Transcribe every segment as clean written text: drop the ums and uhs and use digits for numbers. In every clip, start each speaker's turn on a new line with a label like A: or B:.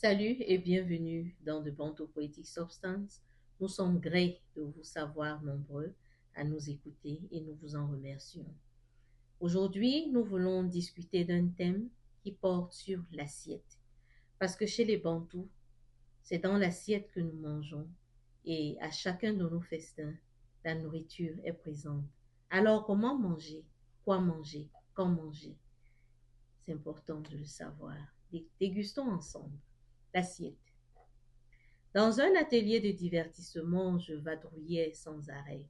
A: Salut et bienvenue dans The Bantu Poetic Substance. Nous sommes grés de vous savoir nombreux à nous écouter et nous vous en remercions. Aujourd'hui, nous voulons discuter d'un thème qui porte sur l'assiette. Parce que chez les Bantous, c'est dans l'assiette que nous mangeons et à chacun de nos festins, la nourriture est présente. Alors, comment manger? Quoi manger? Quand manger? C'est important de le savoir. Dégustons ensemble l'assiette. Dans un atelier de divertissement, je vadrouillais sans arrêt.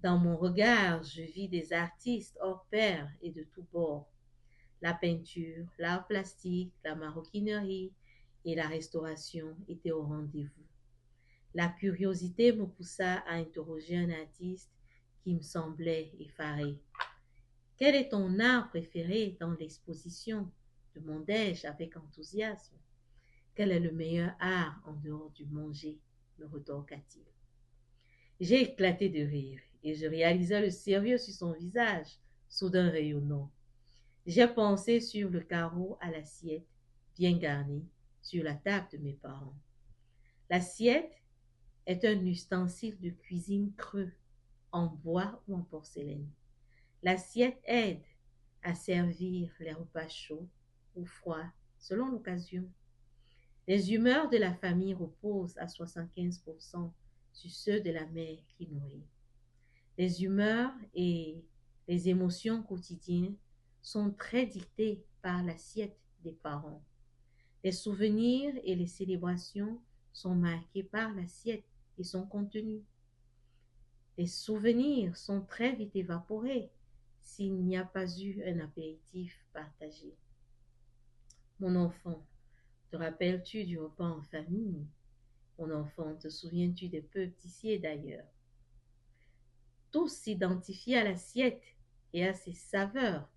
A: Dans mon regard, je vis des artistes hors pair et de tous bords. La peinture, l'art plastique, la maroquinerie et la restauration étaient au rendez-vous. La curiosité me poussa à interroger un artiste qui me semblait effaré. Quel est ton art préféré dans l'exposition? Demandai-je avec enthousiasme. Quel est le meilleur art en dehors du manger? Me retorqua-t-il. J'ai éclaté de rire et je réalisai le sérieux sur son visage, soudain rayonnant. J'ai pensé sur le carreau à l'assiette, bien garnie, sur la table de mes parents. L'assiette est un ustensile de cuisine creux, en bois ou en porcelaine. L'assiette aide à servir les repas chauds ou froids, selon l'occasion. Les humeurs de la famille reposent à 75% sur ceux de la mère qui nourrit. Les humeurs et les émotions quotidiennes sont très dictées par l'assiette des parents. Les souvenirs et les célébrations sont marqués par l'assiette et son contenu. Les souvenirs sont très vite évaporés s'il n'y a pas eu un apéritif partagé. Mon enfant, te rappelles-tu du repas en famille? Mon enfant, te souviens-tu des peu pâtissiers d'ailleurs? Tous s'identifient à l'assiette et à ses saveurs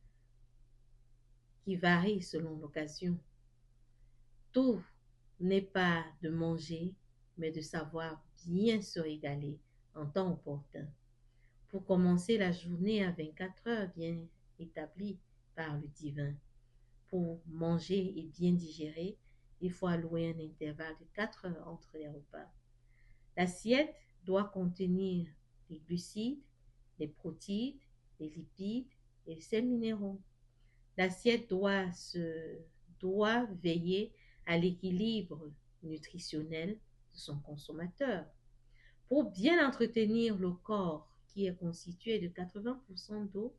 A: qui varient selon l'occasion. Tout n'est pas de manger, mais de savoir bien se régaler en temps opportun. Pour commencer la journée à 24 heures bien établies par le divin. Pour manger et bien digérer, il faut allouer un intervalle de 4 heures entre les repas. L'assiette doit contenir les glucides, les protéines, les lipides et les sels minéraux. L'assiette doit veiller à l'équilibre nutritionnel de son consommateur. Pour bien entretenir le corps qui est constitué de 80% d'eau,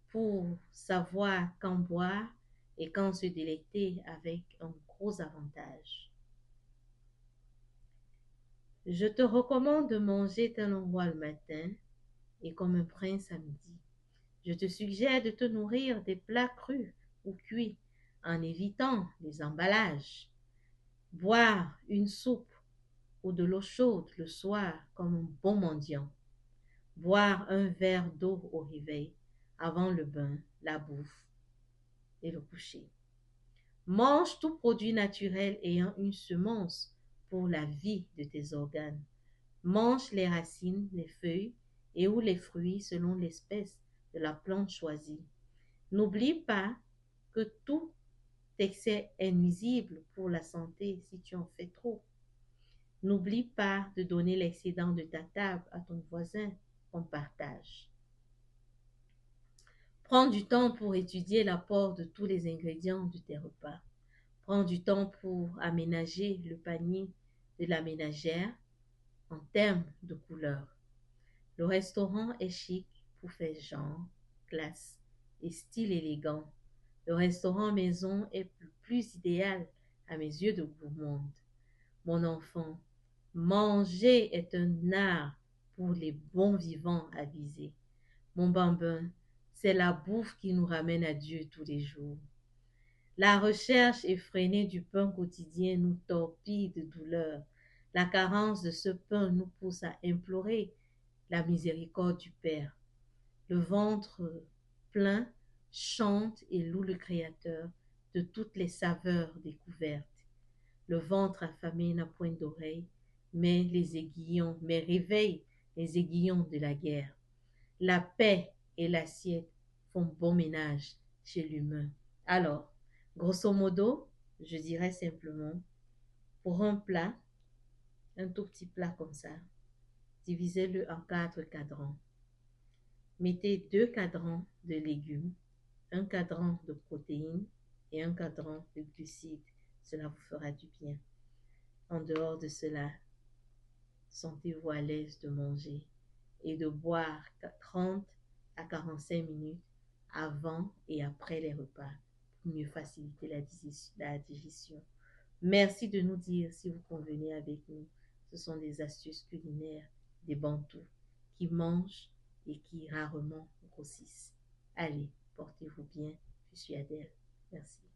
A: pour savoir quand boire et quand se délecter avec un gros avantage. Je te recommande de manger tel un roi le matin et comme un prince à midi. Je te suggère de te nourrir des plats crus ou cuits en évitant les emballages. Boire une soupe ou de l'eau chaude le soir comme un bon mendiant. Boire un verre d'eau au réveil avant le bain, la bouffe et le coucher. Mange tout produit naturel ayant une semence pour la vie de tes organes. Mange les racines, les feuilles et ou les fruits selon l'espèce de la plante choisie. N'oublie pas que tout excès est nuisible pour la santé si tu en fais trop. N'oublie pas de donner l'excédent de ta table à ton voisin en partage. Prends du temps pour étudier l'apport de tous les ingrédients de tes repas. Prends du temps pour aménager le panier de la ménagère en termes de couleurs. Le restaurant est chic pour faire genre, classe et style élégant. Le restaurant maison est plus idéal à mes yeux de gourmande. Mon enfant, manger est un art pour les bons vivants avisés. Mon bambin, c'est la bouffe qui nous ramène à Dieu tous les jours. La recherche effrénée du pain quotidien nous torpille de douleur. La carence de ce pain nous pousse à implorer la miséricorde du Père. Le ventre plein chante et loue le Créateur de toutes les saveurs découvertes. Le ventre affamé n'a point d'oreilles, mais réveille les aiguillons de la guerre. La paix et l'assiette font bon ménage chez l'humain. Alors, grosso modo, Je dirais simplement, pour un plat, un tout petit plat comme ça, divisez-le en 4 cadrans. Mettez 2 cadrans de légumes, un cadran de protéines et un cadran de glucides. Cela vous fera du bien. En dehors de cela, sentez-vous à l'aise de manger et de boire 30 à 45 minutes avant et après les repas pour mieux faciliter la digestion. Merci de nous dire si vous convenez avec nous. Ce sont des astuces culinaires des Bantous qui mangent et qui rarement grossissent. Allez, portez-vous bien. Je suis Adèle. Merci.